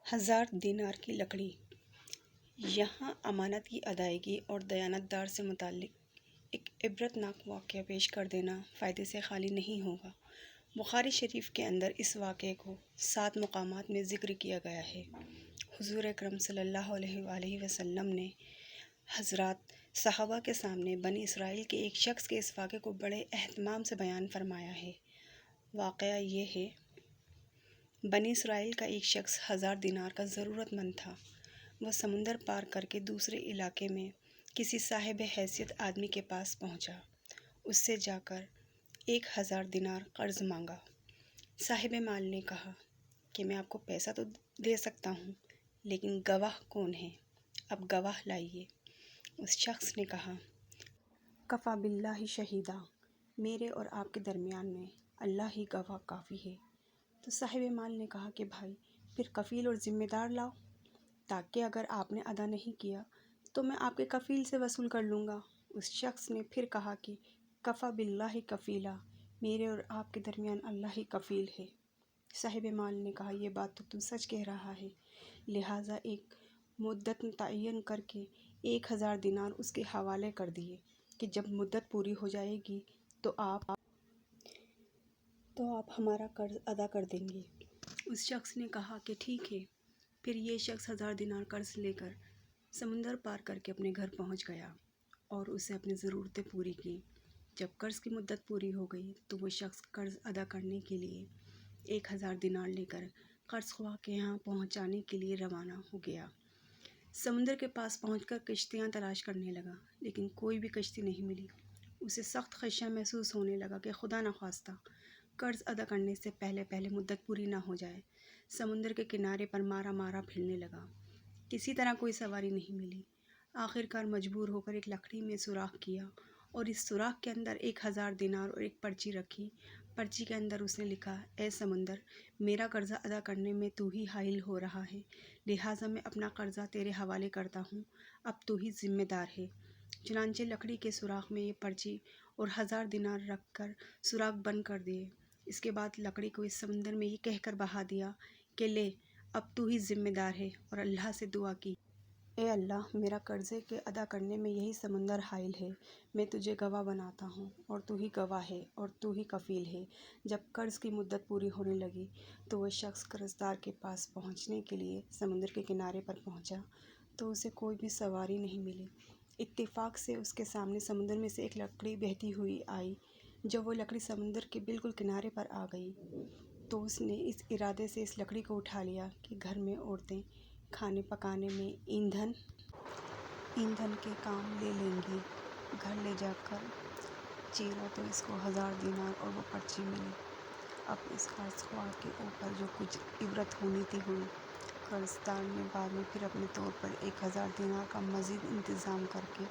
1000 دینار کی لکڑی۔ یہاں امانت کی ادائیگی اور دیانت دار سے متعلق ایک عبرت ناک واقعہ پیش کر دینا فائدے سے خالی نہیں ہوگا۔ بخاری شریف کے اندر اس واقعے کو 7 مقامات میں ذکر کیا گیا ہے۔ حضور اکرم صلی اللہ علیہ وآلہ وسلم نے حضرات صحابہ کے سامنے بنی اسرائیل کے ایک شخص کے اس واقعے کو بڑے اہتمام سے بیان فرمایا ہے۔ واقعہ یہ ہے، بنی اسرائیل کا ایک شخص 1000 دینار کا ضرورت مند تھا۔ وہ سمندر پار کر کے دوسرے علاقے میں کسی صاحب حیثیت آدمی کے پاس پہنچا۔ اس سے جا کر 1000 دینار قرض مانگا۔ صاحب مال نے کہا کہ میں آپ کو پیسہ تو دے سکتا ہوں، لیکن گواہ کون ہے؟ اب گواہ لائیے۔ اس شخص نے کہا، کفا باللہ شہیدا، میرے اور آپ کے درمیان میں اللہ ہی گواہ کافی ہے۔ تو صاحب مال نے کہا کہ بھائی پھر کفیل اور ذمہ دار لاؤ، تاکہ اگر آپ نے ادا نہیں کیا تو میں آپ کے کفیل سے وصول کر لوں گا۔ اس شخص نے پھر کہا کہ کفا باللہ کفیلا، میرے اور آپ کے درمیان اللہ ہی کفیل ہے۔ صاحب مال نے کہا، یہ بات تو سچ کہہ رہا ہے، لہٰذا ایک مدت متعین کر کے 1000 دینار اس کے حوالے کر دیے کہ جب مدت پوری ہو جائے گی تو آپ ہمارا قرض ادا کر دیں گے۔ اس شخص نے کہا کہ ٹھیک ہے۔ پھر یہ شخص 1000 دینار قرض لے کر سمندر پار کر کے اپنے گھر پہنچ گیا اور اسے اپنی ضرورتیں پوری کی۔ جب قرض کی مدت پوری ہو گئی تو وہ شخص قرض ادا کرنے کے لیے 1000 دینار لے کر قرض خواہ کے یہاں پہنچانے کے لیے روانہ ہو گیا۔ سمندر کے پاس پہنچ کر کشتیاں تلاش کرنے لگا، لیکن کوئی بھی کشتی نہیں ملی۔ اسے سخت خدشہ محسوس ہونے لگا کہ خدا نخواستہ قرض ادا کرنے سے پہلے مدت پوری نہ ہو جائے۔ سمندر کے کنارے پر مارا پھرنے لگا، کسی طرح کوئی سواری نہیں ملی۔ آخرکار مجبور ہو کر ایک لکڑی میں سوراخ کیا اور اس سوراخ کے اندر 1000 دینار اور ایک پرچی رکھی۔ پرچی کے اندر اس نے لکھا، اے سمندر، میرا قرضہ ادا کرنے میں تو ہی حائل ہو رہا ہے، لہٰذا میں اپنا قرضہ تیرے حوالے کرتا ہوں، اب تو ہی ذمہ دار ہے۔ چنانچہ لکڑی کے سوراخ میں یہ پرچی اور 1000 دینار رکھ کر سوراخ بند کر دیے۔ اس کے بعد لکڑی کو اس سمندر میں یہ کہہ کر بہا دیا کہ لے، اب تو ہی ذمہ دار ہے، اور اللہ سے دعا کی، اے اللہ، میرا قرضے کے ادا کرنے میں یہی سمندر حائل ہے، میں تجھے گواہ بناتا ہوں اور تو ہی گواہ ہے اور تو ہی کفیل ہے۔ جب قرض کی مدت پوری ہونے لگی تو وہ شخص قرض دار کے پاس پہنچنے کے لیے سمندر کے کنارے پر پہنچا تو اسے کوئی بھی سواری نہیں ملی۔ اتفاق سے اس کے سامنے سمندر میں سے ایک لکڑی بہتی ہوئی آئی۔ جب وہ لکڑی سمندر کے بالکل کنارے پر آ گئی تو اس نے اس ارادے سے اس لکڑی کو اٹھا لیا کہ گھر میں عورتیں کھانے پکانے میں ایندھن کے کام لے لیں گی۔ گھر لے جا کر چیرا تو اس کو 1000 دینار اور وہ پرچی ملی۔ اب اس قرض خواہ کے اوپر جو کچھ عبرت ہونی تھی ہوئی۔ قرض دار نے بعد میں پھر اپنے طور پر 1000 دینار کا مزید انتظام کر کے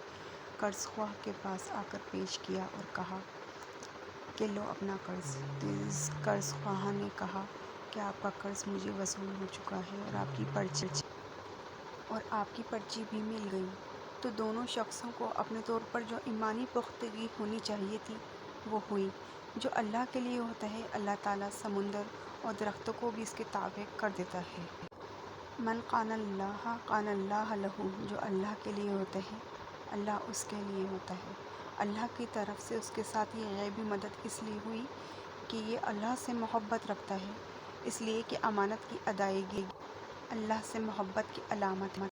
قرض خواہ کے پاس آ کر پیش کیا اور کہا کہ لو اپنا قرض۔ تو اس قرض خواہ نے کہا کہ آپ کا قرض مجھے وصول ہو چکا ہے اور آپ کی پرچی بھی مل گئی۔ تو دونوں شخصوں کو اپنے طور پر جو ایمانی پختگی ہونی چاہیے تھی وہ ہوئی۔ جو اللہ کے لیے ہوتا ہے، اللہ تعالیٰ سمندر اور درختوں کو بھی اس کے تابع کر دیتا ہے۔ من قان اللہ قان اللہ لہ، جو اللہ کے لیے ہوتا ہے اللہ اس کے لیے ہوتا ہے۔ اللہ کی طرف سے اس کے ساتھ یہ غیبی مدد اس لیے ہوئی کہ یہ اللہ سے محبت رکھتا ہے، اس لیے کہ امانت کی ادائیگی اللہ سے محبت کی علامت ہے۔